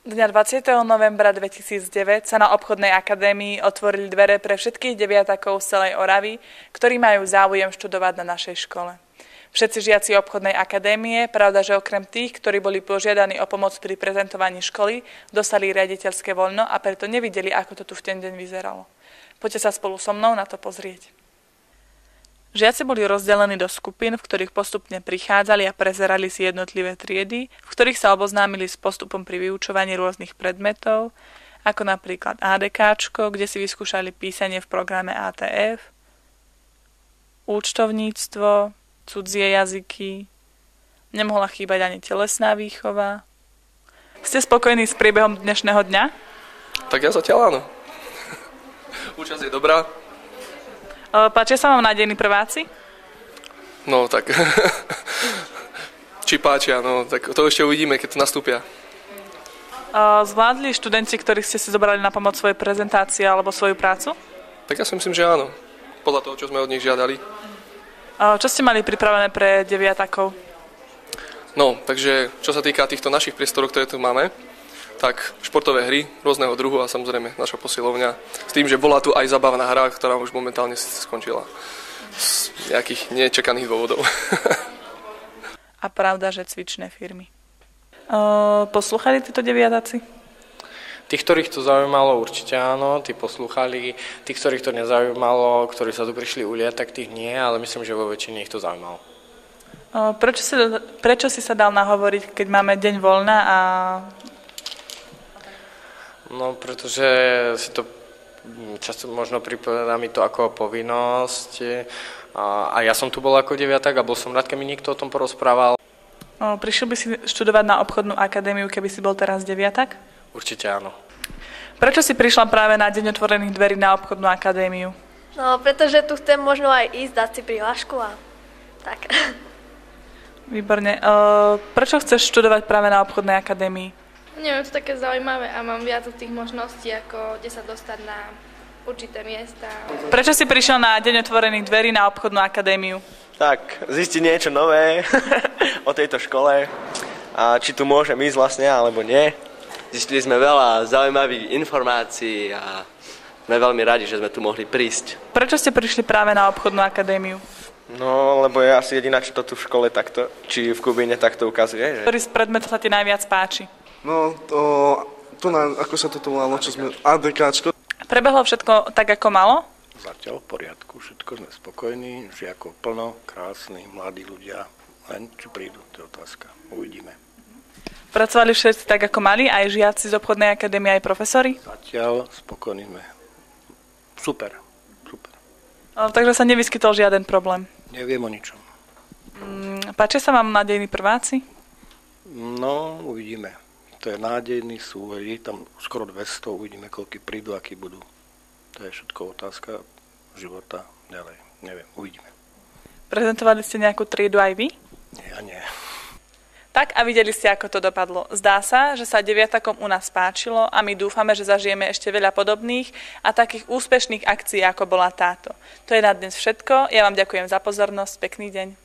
Dňa 20. novembra 2009 sa na obchodnej akadémii otvorili dvere pre všetkých deviatakov z celej Oravy, ktorí majú záujem študovať na našej škole. Všetci žiaci obchodnej akadémie, pravda, že okrem tých, ktorí boli požiadaní o pomoc pri prezentovaní školy, dostali riaditeľské voľno a preto nevideli, ako to tu v ten deň vyzeralo. Poďte sa spolu so mnou na to pozrieť. Žiaci boli rozdelení do skupín, v ktorých postupne prichádzali a prezerali si jednotlivé triedy, v ktorých sa oboznámili s postupom pri vyučovaní rôznych predmetov, ako napríklad ADKčko, kde si vyskúšali písanie v programe ATF, účtovníctvo, cudzie jazyky, nemohla chýbať ani telesná výchova. Ste spokojní s priebehom dnešného dňa? Tak ja zatiaľ áno. Účasť je dobrá. Páčia sa vám nádejní prváci? No tak, či páčia, no tak to ešte uvidíme, keď to nastúpia. Zvládli študenti, ktorých ste si zobrali na pomoc svoje prezentácie alebo svoju prácu? Tak ja si myslím, že áno, podľa toho, čo sme od nich žiadali. Čo ste mali pripravené pre deviatakov? No, takže čo sa týka týchto našich priestorov, ktoré tu máme, tak športové hry rôzneho druhu a samozrejme naša posilovňa. S tým, že bola tu aj zabavná hra, ktorá už momentálne skončila z nejakých nečakaných dôvodov. A pravda, že cvičné firmy. Poslúchali títo deviatáci? Tých, ktorých to zaujímalo, určite áno. Tí poslúchali. Tých, ktorých to nezaujímalo, ktorí sa tu prišli uliať, tak tých nie, ale myslím, že vo väčšine ich to zaujímalo. Prečo si sa dal nahovoriť, keď máme deň voľna a... No, pretože si to často možno pripadá mi to ako povinnosť. A ja som tu bol ako deviatak a bol som rád, keď mi niekto o tom porozprával. Prišiel by si študovať na obchodnú akadémiu, keby si bol teraz deviatak? Určite áno. Prečo si prišla práve na deň otvorených dverí na obchodnú akadémiu? No, pretože tu chcem možno aj ísť, dať si prihlášku a tak. Výborne. Prečo chceš študovať práve na obchodnej akadémii? Neviem, to také zaujímavé a mám viac tých možností, ako kde sa dostať na určité miesta. Prečo si prišiel na deň otvorených dverí na obchodnú akadémiu? Tak, zistiť niečo nové o tejto škole a či tu môžem ísť vlastne, alebo nie. Zistili sme veľa zaujímavých informácií a sme veľmi radi, že sme tu mohli prísť. Prečo ste prišli práve na obchodnú akadémiu? No, lebo je asi jediná, čo to tu v škole takto, či v Kubíne takto ukazuje. Že... Ktorý z predmetov sa ti najviac páči? No, ako sa toto volalo, čo sme... ADKčko. Prebehlo všetko tak, ako malo? Zatiaľ v poriadku, všetko sme spokojní, žiakov plno, krásni, mladí ľudia, len či prídu, to je otázka, uvidíme. Pracovali všetci tak, ako mali, aj žiaci z obchodnej akadémie, aj profesori? Zatiaľ spokojní sme. Super. Takže sa nevyskytol žiaden problém? Neviem o ničom. Páčia sa vám nádejní prváci? No, uvidíme. To je nádejný súhej, je tam skoro 200, uvidíme, koľky prídu, akí budú. To je všetko otázka života ďalej. Neviem, uvidíme. Prezentovali ste nejakú triedu aj vy? Nie, ja nie. Tak a videli ste, ako to dopadlo. Zdá sa, že sa deviatakom u nás páčilo a my dúfame, že zažijeme ešte veľa podobných a takých úspešných akcií, ako bola táto. To je na dnes všetko. Ja vám ďakujem za pozornosť. Pekný deň.